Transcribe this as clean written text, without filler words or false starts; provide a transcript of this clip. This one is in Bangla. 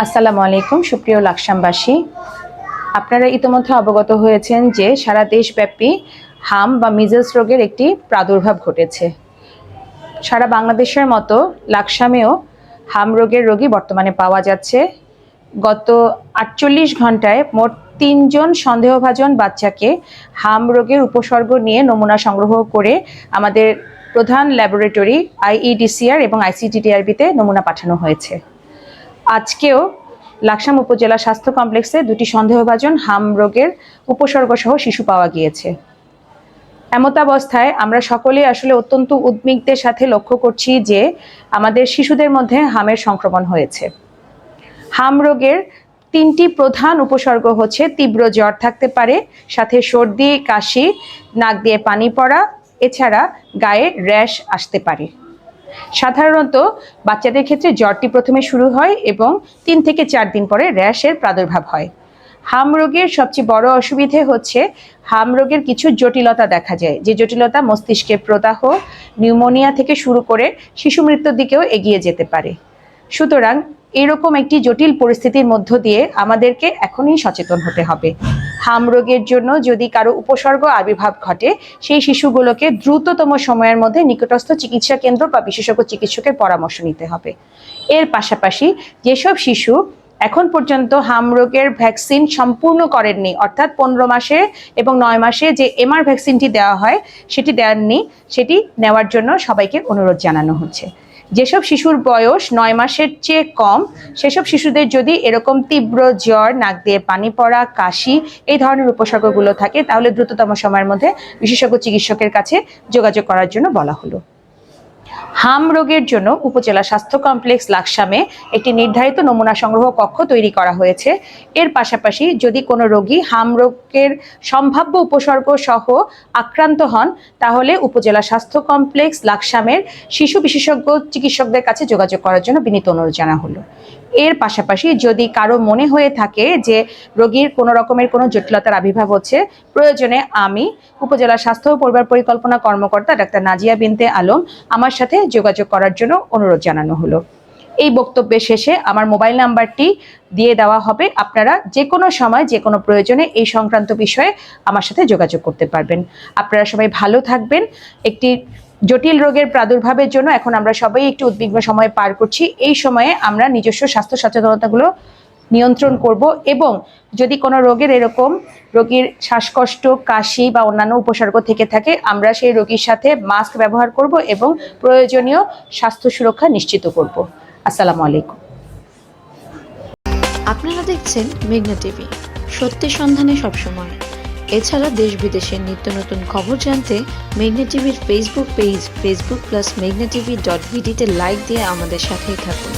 আসসালামু আলাইকুম সুপ্রিয় লাকসামবাসী, আপনারা ইতিমধ্যে অবগত হয়েছেন যে সারা দেশব্যাপী হাম বা মিজলস রোগের একটি প্রাদুর্ভাব ঘটেছে। সারা বাংলাদেশের মতো লাকসামেও হাম রোগের রোগী বর্তমানে পাওয়া যাচ্ছে। গত 48 ঘন্টায় মোট 3 জন সন্দেহভাজন বাচ্চাকে হাম রোগের উপসর্গ নিয়ে নমুনা সংগ্রহ করে আমাদের প্রধান ল্যাবরেটরি IEDCR এবং ICTTRBতে নমুনা পাঠানো হয়েছে। আজকেও লাকসাম উপজেলা স্বাস্থ্য কমপ্লেক্সে 2টি সন্দেহভাজন হাম রোগের উপসর্গ সহ শিশু পাওয়া গিয়েছে। এমতাবস্থায় আমরা সকলেই আসলে অত্যন্ত উদ্বিগ্নের সাথে লক্ষ্য করছি যে আমাদের শিশুদের মধ্যে হামের সংক্রমণ হয়েছে। হাম রোগের 3টি প্রধান উপসর্গ হচ্ছে তীব্র জ্বর থাকতে পারে, সাথে সর্দি, কাশি, নাক দিয়ে পানি পড়া, এছাড়া গায়ে র্যাশ আসতে পারে। সাধারণত বাচ্চাদের ক্ষেত্রে জ্বরটি প্রথমে শুরু হয় এবং 3 থেকে 4 দিন পরে র্যাশের প্রাদুর্ভাব হয়। হাম রোগের সবচেয়ে বড় অসুবিধে হচ্ছে হাম রোগের কিছু জটিলতা দেখা যায়, যে জটিলতা মস্তিষ্কে প্রদাহ, নিউমোনিয়া থেকে শুরু করে শিশু মৃত্যুর দিকেও এগিয়ে যেতে পারে। সুতরাং এরকম একটি জটিল পরিস্থিতির মধ্য দিয়ে আমাদেরকে এখনই সচেতন হতে হবে। হাম রোগের জন্য যদি কারো উপসর্গ আবির্ভাব ঘটে, সেই শিশুগুলোকে দ্রুততম সময়ের মধ্যে নিকটস্থ চিকিৎসা কেন্দ্র বা বিশেষজ্ঞ চিকিৎসকের পরামর্শ নিতে হবে। এর পাশাপাশি যেসব শিশু এখন পর্যন্ত হাম রোগের ভ্যাকসিন সম্পূর্ণ করেননি, অর্থাৎ 15 মাসে এবং 9 মাসে যে MR ভ্যাকসিনটি দেওয়া হয় সেটি দেননি, সেটি নেওয়ার জন্য সবাইকে অনুরোধ জানানো হচ্ছে। যেসব শিশুর বয়স 9 মাসের চেয়ে কম, সেসব শিশুদের যদি এরকম তীব্র জ্বর, নাক দিয়ে পানি পড়া, কাশি এই ধরনের উপসর্গগুলো থাকে, তাহলে দ্রুততম সময়ের মধ্যে বিশেষজ্ঞ চিকিৎসকের কাছে যোগাযোগ করার জন্য বলা হলো। হাম রোগের জন্য উপজেলা স্বাস্থ্য কমপ্লেক্স লাকসামে একটি নির্ধারিত নমুনা সংগ্রহ কক্ষ তৈরি করা হয়েছে। এর পাশাপাশি যদি কোনো রোগী হাম রোগের সম্ভাব্য উপসর্গ সহ আক্রান্ত হন, তাহলে উপজেলা স্বাস্থ্য কমপ্লেক্স লাকসামের শিশু বিশেষজ্ঞ চিকিৎসকদের কাছে যোগাযোগ করার জন্য বিনীত অনুরোধ জানানো হলো। এর পাশাপাশি যদি কারো মনে হয়ে থাকে যে রোগীর কোনো রকমের কোনো জটিলতার আবির্ভাব হচ্ছে, প্রয়োজনে আমি উপজেলা স্বাস্থ্য ও পরিবার পরিকল্পনা কর্মকর্তা ডাক্তার নাজিয়া বিনতে আলম আমার সাথে যোগাযোগ করার জন্য অনুরোধ জানানো হলো। এই বক্তব্যের শেষে আমার মোবাইল নাম্বারটি দিয়ে দেওয়া হবে, আপনারা যে কোনো সময় যে কোনো প্রয়োজনে এই সংক্রান্ত বিষয়ে আমার সাথে যোগাযোগ করতে পারবেন। আপনারা সবাই ভালো থাকবেন। একটি জটিল রোগের প্রাদুর্ভাবের জন্য এখন আমরা সবাই একটু উদ্বিগ্ন সময় পার করছি। এই সময়ে আমরা নিজস্ব স্বাস্থ্য সচেতনতাগুলো নিয়ন্ত্রণ করব এবং যদি কোনো রোগীর শ্বাসকষ্ট, কাশি বা অন্যান্য উপসর্গ থেকে থাকে, আমরা সেই রোগীর সাথে মাস্ক ব্যবহার করব এবং প্রয়োজনীয় স্বাস্থ্য সুরক্ষা নিশ্চিত করব। আসসালামু আলাইকুম। আপনারা দেখছেন মেঘনা টিভি, সত্যের সন্ধানে সবসময়। এছাড়া দেশ বিদেশের নিত্য নতুন খবর জানতে মেঘনা টিভির ফেসবুক পেজ facebook+meghna tv.vd তে লাইক দিয়ে আমাদের সাথেই থাকুন।